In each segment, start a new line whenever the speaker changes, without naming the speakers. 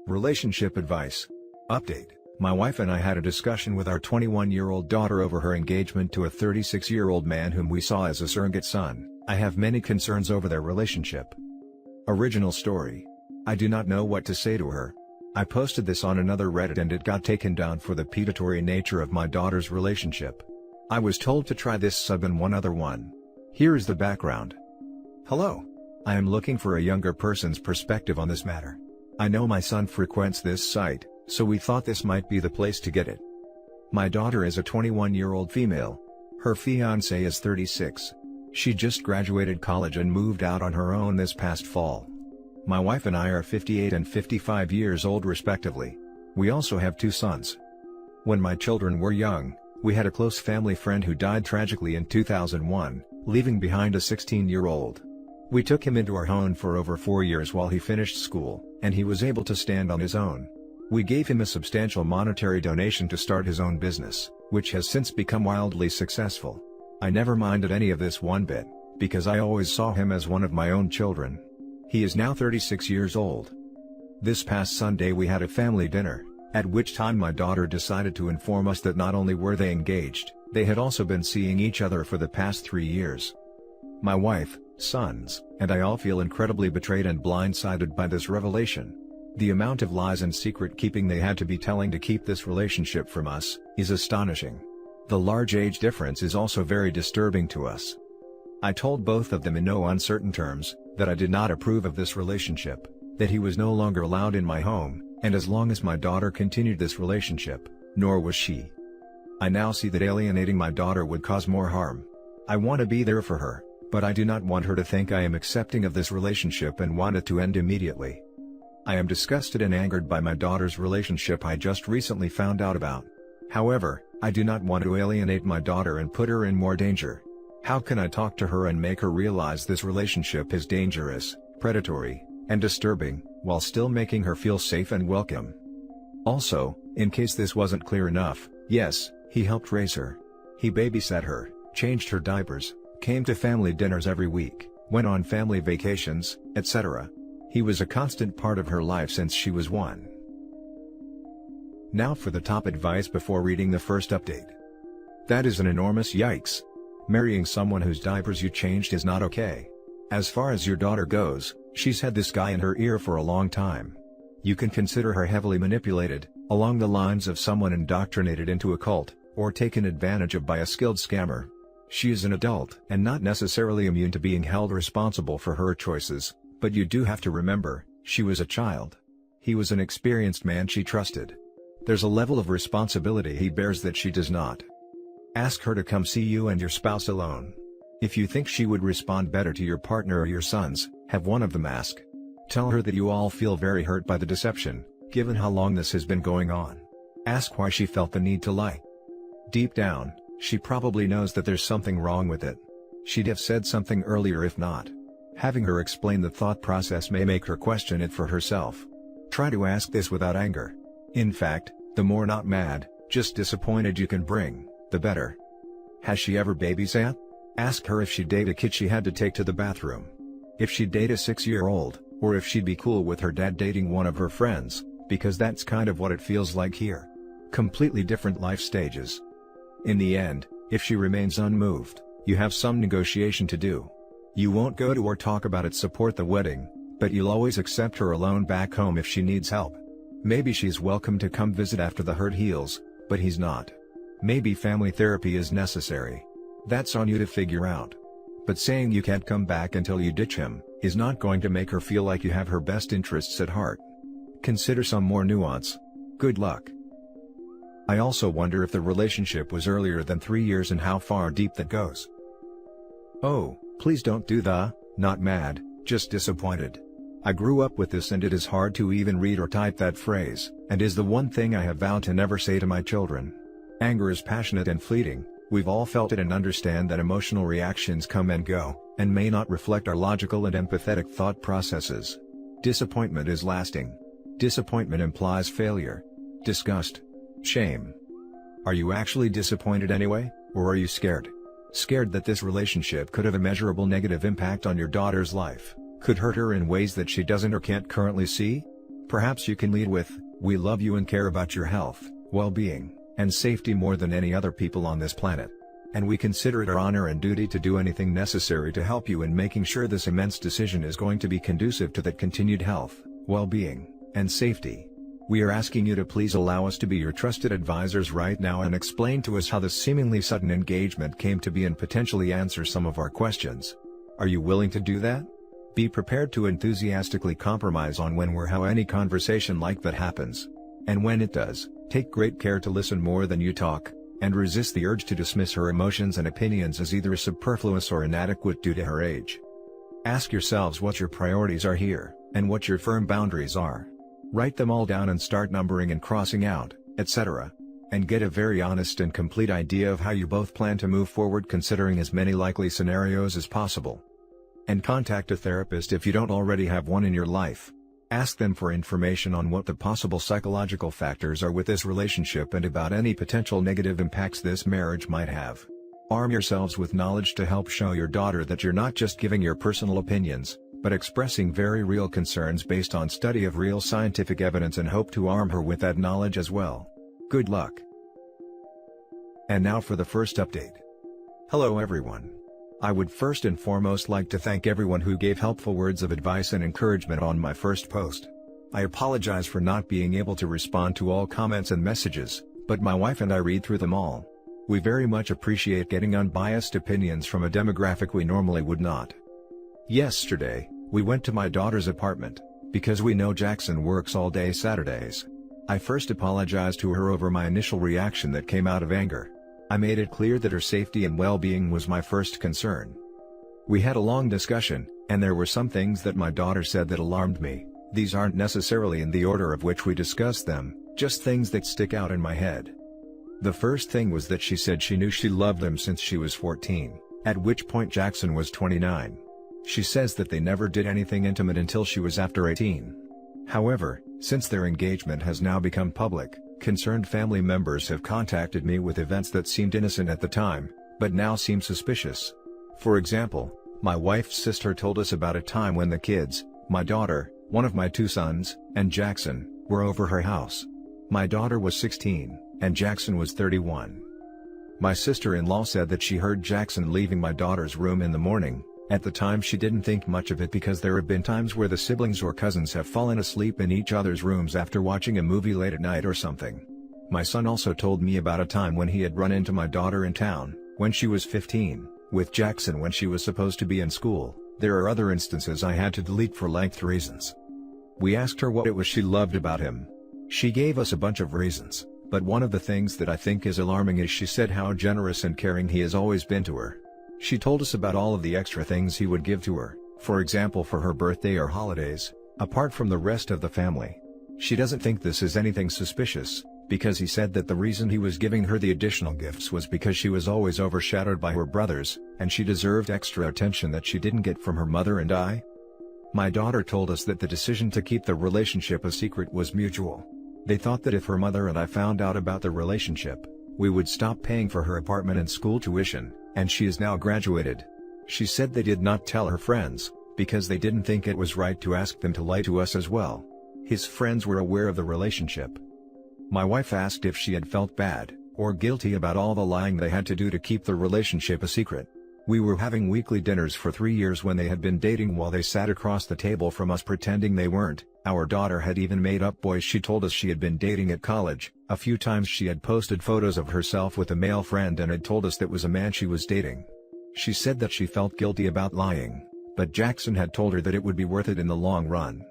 Relationship advice. Update. My wife and I had a discussion with our 21-year-old daughter over her engagement to a 36-year-old man whom we saw as a surrogate son. I have many concerns over their relationship. Original story. I do not know what to say to her. I posted this on another Reddit and it got taken down for the predatory nature of my daughter's relationship. I was told to try this sub and one other one. Here is the background. Hello. I am looking for a younger person's perspective on this matter. I know my son frequents this site, so we thought this might be the place to get it. My daughter is a 21-year-old female. Her fiancé is 36. She just graduated college and moved out on her own this past fall. My wife and I are 58 and 55 years old respectively. We also have 2 sons. When my children were young, we had a close family friend who died tragically in 2001, leaving behind a 16-year-old. We took him into our home for over 4 years while he finished school, and he was able to stand on his own. We gave him a substantial monetary donation to start his own business, which has since become wildly successful. I never minded any of this one bit, because I always saw him as one of my own children. He is now 36 years old. This past Sunday we had a family dinner, at which time my daughter decided to inform us that not only were they engaged, they had also been seeing each other for the past 3 years. My wife, sons, and I all feel incredibly betrayed and blindsided by this revelation. The amount of lies and secret keeping they had to be telling to keep this relationship from us is astonishing. The large age difference is also very disturbing to us. I told both of them in no uncertain terms that I did not approve of this relationship, that he was no longer allowed in my home, and as long as my daughter continued this relationship, nor was she. I now see that alienating my daughter would cause more harm. I want to be there for her, but I do not want her to think I am accepting of this relationship and want it to end immediately. I am disgusted and angered by my daughter's relationship I just recently found out about. However, I do not want to alienate my daughter and put her in more danger. How can I talk to her and make her realize this relationship is dangerous, predatory, and disturbing, while still making her feel safe and welcome? Also, in case this wasn't clear enough, yes, he helped raise her. He babysat her, changed her diapers, came to family dinners every week, went on family vacations, etc. He was a constant part of her life since she was 1. Now for the top advice before reading the first update. That is an enormous yikes. Marrying someone whose diapers you changed is not okay. As far as your daughter goes, she's had this guy in her ear for a long time. You can consider her heavily manipulated, along the lines of someone indoctrinated into a cult, or taken advantage of by a skilled scammer. She is an adult and not necessarily immune to being held responsible for her choices, but you do have to remember, she was a child. He was an experienced man she trusted. There's a level of responsibility he bears that she does not. Ask her to come see you and your spouse alone. If you think she would respond better to your partner or your sons, have one of them ask. Tell her that you all feel very hurt by the deception, given how long this has been going on. Ask why she felt the need to lie. Deep down, she probably knows that there's something wrong with it. She'd have said something earlier if not. Having her explain the thought process may make her question it for herself. Try to ask this without anger. In fact, the more not mad, just disappointed you can bring, the better. Has she ever babysat? Ask her if she'd date a kid she had to take to the bathroom. If she'd date a 6-year-old, or if she'd be cool with her dad dating one of her friends, because that's kind of what it feels like here. Completely different life stages. In the end, if she remains unmoved, you have some negotiation to do. You won't go to or talk about it, support the wedding, but you'll always accept her alone back home if she needs help. Maybe she's welcome to come visit after the hurt heals, but he's not. Maybe family therapy is necessary. That's on you to figure out. But saying you can't come back until you ditch him, is not going to make her feel like you have her best interests at heart. Consider some more nuance. Good luck. I also wonder if the relationship was earlier than 3 years and how far deep that goes. Oh, please don't do the, not mad, just disappointed. I grew up with this and it is hard to even read or type that phrase, and is the one thing I have vowed to never say to my children. Anger is passionate and fleeting, we've all felt it and understand that emotional reactions come and go, and may not reflect our logical and empathetic thought processes. Disappointment is lasting. Disappointment implies failure, disgust, shame. Are you actually disappointed anyway, or are you scared? Scared that this relationship could have a measurable negative impact on your daughter's life, could hurt her in ways that she doesn't or can't currently see? Perhaps you can lead with, "We love you and care about your health, well-being, and safety more than any other people on this planet. And we consider it our honor and duty to do anything necessary to help you in making sure this immense decision is going to be conducive to that continued health, well-being, and safety. We are asking you to please allow us to be your trusted advisors right now and explain to us how this seemingly sudden engagement came to be and potentially answer some of our questions. Are you willing to do that? Be prepared to enthusiastically compromise on when or how any conversation like that happens. And when it does, take great care to listen more than you talk, and resist the urge to dismiss her emotions and opinions as either superfluous or inadequate due to her age. Ask yourselves what your priorities are here, and what your firm boundaries are. Write them all down and start numbering and crossing out, etc. And get a very honest and complete idea of how you both plan to move forward considering as many likely scenarios as possible. And contact a therapist if you don't already have one in your life. Ask them for information on what the possible psychological factors are with this relationship and about any potential negative impacts this marriage might have. Arm yourselves with knowledge to help show your daughter that you're not just giving your personal opinions, but expressing very real concerns based on study of real scientific evidence, and hope to arm her with that knowledge as well. Good luck. And now for the first update. Hello everyone. I would first and foremost like to thank everyone who gave helpful words of advice and encouragement on my first post. I apologize for not being able to respond to all comments and messages, but my wife and I read through them all. We very much appreciate getting unbiased opinions from a demographic we normally would not. Yesterday, we went to my daughter's apartment, because we know Jackson works all day Saturdays. I first apologized to her over my initial reaction that came out of anger. I made it clear that her safety and well-being was my first concern. We had a long discussion, and there were some things that my daughter said that alarmed me. These aren't necessarily in the order of which we discussed them, just things that stick out in my head. The first thing was that she said she knew she loved him since she was 14, at which point Jackson was 29. She says that they never did anything intimate until she was after 18. However, since their engagement has now become public, concerned family members have contacted me with events that seemed innocent at the time, but now seem suspicious. For example, my wife's sister told us about a time when the kids, my daughter, one of my 2 sons, and Jackson, were over her house. My daughter was 16, and Jackson was 31. My sister-in-law said that she heard Jackson leaving my daughter's room in the morning. At the time she didn't think much of it because there have been times where the siblings or cousins have fallen asleep in each other's rooms after watching a movie late at night or something. My son also told me about a time when he had run into my daughter in town, when she was 15, with Jackson when she was supposed to be in school. There are other instances I had to delete for length reasons. We asked her what it was she loved about him. She gave us a bunch of reasons, but one of the things that I think is alarming is she said how generous and caring he has always been to her. She told us about all of the extra things he would give to her, for example for her birthday or holidays, apart from the rest of the family. She doesn't think this is anything suspicious, because he said that the reason he was giving her the additional gifts was because she was always overshadowed by her brothers, and she deserved extra attention that she didn't get from her mother and I. My daughter told us that the decision to keep the relationship a secret was mutual. They thought that if her mother and I found out about the relationship, we would stop paying for her apartment and school tuition, and she is now graduated. She said they did not tell her friends, because they didn't think it was right to ask them to lie to us as well. His friends were aware of the relationship. My wife asked if she had felt bad, or guilty about all the lying they had to do to keep the relationship a secret. We were having weekly dinners for 3 years when they had been dating while they sat across the table from us pretending they weren't. Our daughter had even made up boys she told us she had been dating at college. A few times she had posted photos of herself with a male friend and had told us that was a man she was dating. She said that she felt guilty about lying, but Jackson had told her that it would be worth it in the long run.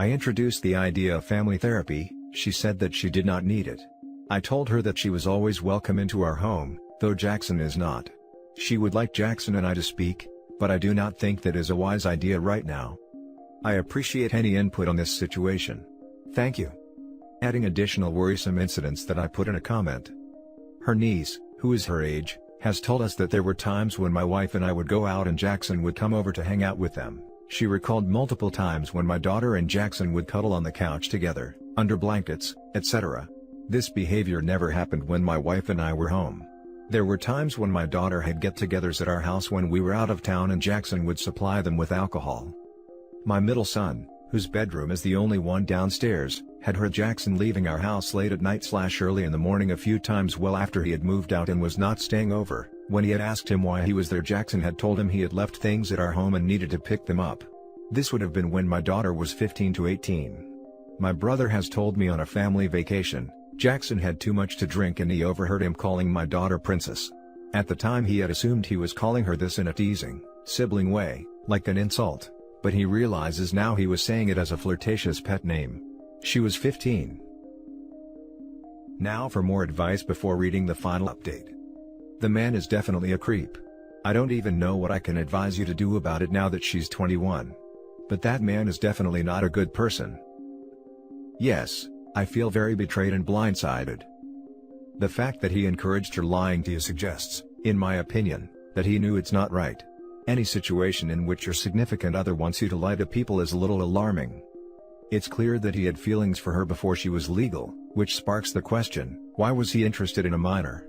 I introduced the idea of family therapy. She said that she did not need it. I told her that she was always welcome into our home, though Jackson is not. She would like Jackson and I to speak, but I do not think that is a wise idea right now. I appreciate any input on this situation. Thank you. Adding additional worrisome incidents that I put in a comment. Her niece, who is her age, has told us that there were times when my wife and I would go out and Jackson would come over to hang out with them. She recalled multiple times when my daughter and Jackson would cuddle on the couch together, under blankets, etc. This behavior never happened when my wife and I were home. There were times when my daughter had get-togethers at our house when we were out of town and Jackson would supply them with alcohol. My middle son, whose bedroom is the only one downstairs, had heard Jackson leaving our house late at night / early in the morning a few times well after he had moved out and was not staying over. When he had asked him why he was there, Jackson had told him he had left things at our home and needed to pick them up. This would have been when my daughter was 15 to 18. My brother has told me on a family vacation, Jackson had too much to drink and he overheard him calling my daughter Princess. At the time he had assumed he was calling her this in a teasing, sibling way, like an insult, but he realizes now he was saying it as a flirtatious pet name. She was 15. Now for more advice before reading the final update. The man is definitely a creep. I don't even know what I can advise you to do about it now that she's 21. But that man is definitely not a good person. Yes, I feel very betrayed and blindsided. The fact that he encouraged her lying to you suggests, in my opinion, that he knew it's not right. Any situation in which your significant other wants you to lie to people is a little alarming. It's clear that he had feelings for her before she was legal, which sparks the question, why was he interested in a minor?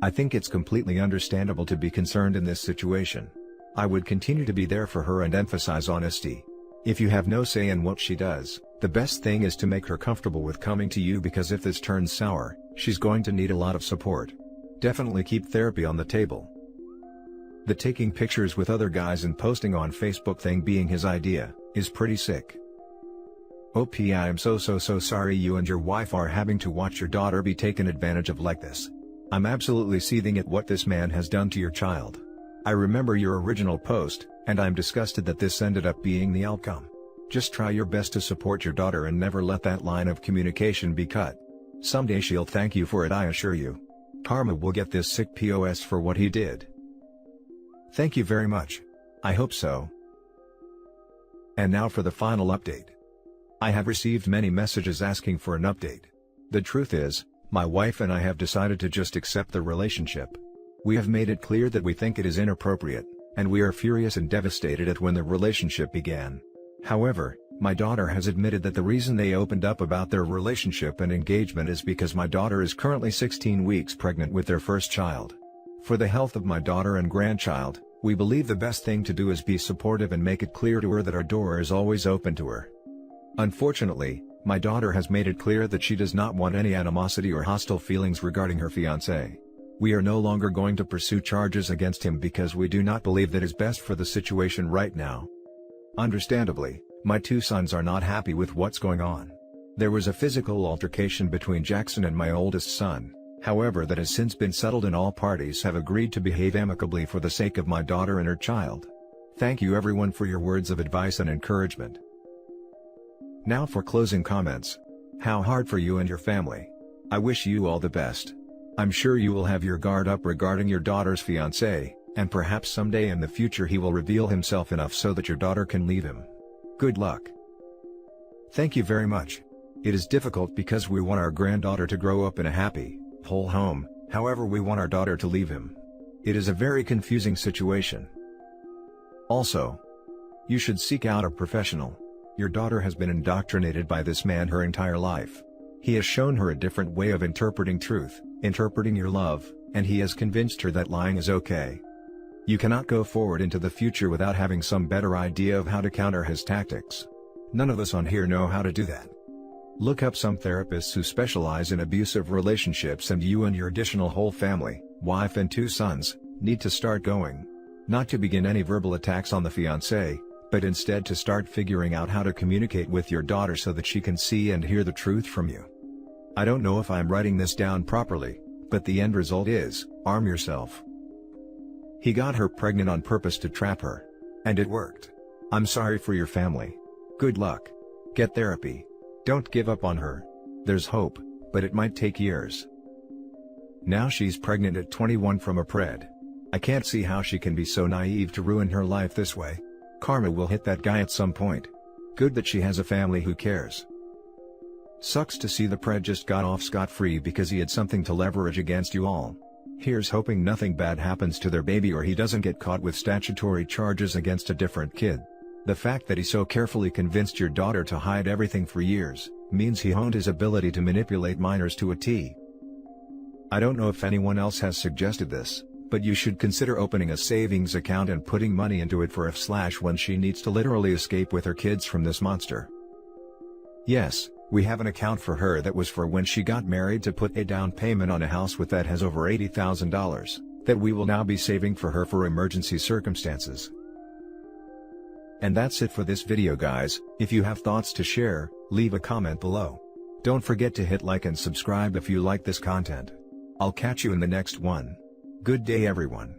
I think it's completely understandable to be concerned in this situation. I would continue to be there for her and emphasize honesty. If you have no say in what she does, the best thing is to make her comfortable with coming to you, because if this turns sour, she's going to need a lot of support. Definitely keep therapy on the table. The taking pictures with other guys and posting on Facebook thing being his idea, is pretty sick. OP, I am so sorry you and your wife are having to watch your daughter be taken advantage of like this. I'm absolutely seething at what this man has done to your child. I remember your original post, and I'm disgusted that this ended up being the outcome. Just try your best to support your daughter and never let that line of communication be cut. Someday she'll thank you for it, I assure you. Karma will get this sick POS for what he did. Thank you very much. I hope so. And now for the final update. I have received many messages asking for an update. The truth is, my wife and I have decided to just accept the relationship. We have made it clear that we think it is inappropriate, and we are furious and devastated at when the relationship began. However, my daughter has admitted that the reason they opened up about their relationship and engagement is because my daughter is currently 16 weeks pregnant with their first child. For the health of my daughter and grandchild, we believe the best thing to do is be supportive and make it clear to her that our door is always open to her. Unfortunately, my daughter has made it clear that she does not want any animosity or hostile feelings regarding her fiancé. We are no longer going to pursue charges against him because we do not believe that is best for the situation right now. Understandably, my two sons are not happy with what's going on. There was a physical altercation between Jackson and my oldest son, however that has since been settled and all parties have agreed to behave amicably for the sake of my daughter and her child. Thank you everyone for your words of advice and encouragement. Now for closing comments. How hard for you and your family. I wish you all the best. I'm sure you will have your guard up regarding your daughter's fiancé, and perhaps someday in the future he will reveal himself enough so that your daughter can leave him. Good luck. Thank you very much. It is difficult because we want our granddaughter to grow up in a happy, whole home, however we want our daughter to leave him. It is a very confusing situation. Also, you should seek out a professional. Your daughter has been indoctrinated by this man her entire life. He has shown her a different way of interpreting truth, interpreting your love, and he has convinced her that lying is okay. You cannot go forward into the future without having some better idea of how to counter his tactics. None of us on here know how to do that. Look up some therapists who specialize in abusive relationships, and you and your additional whole family, wife and two sons, need to start going. Not to begin any verbal attacks on the fiancé, but instead to start figuring out how to communicate with your daughter so that she can see and hear the truth from you. I don't know if I'm writing this down properly, but the end result is, arm yourself. He got her pregnant on purpose to trap her. And it worked. I'm sorry for your family. Good luck. Get therapy. Don't give up on her. There's hope, but it might take years. Now she's pregnant at 21 from a pred. I can't see how she can be so naive to ruin her life this way. Karma will hit that guy at some point. Good that she has a family who cares. Sucks to see the pred just got off scot-free because he had something to leverage against you all. Here's hoping nothing bad happens to their baby or he doesn't get caught with statutory charges against a different kid. The fact that he so carefully convinced your daughter to hide everything for years, means he honed his ability to manipulate minors to a T. I don't know if anyone else has suggested this, But you should consider opening a savings account and putting money into it for if/when she needs to literally escape with her kids from this monster. Yes, we have an account for her that was for when she got married to put a down payment on a house with that has over $80,000, that we will now be saving for her for emergency circumstances. And that's it for this video guys. If you have thoughts to share, leave a comment below. Don't forget to hit like and subscribe if you like this content. I'll catch you in the next one. Good day everyone.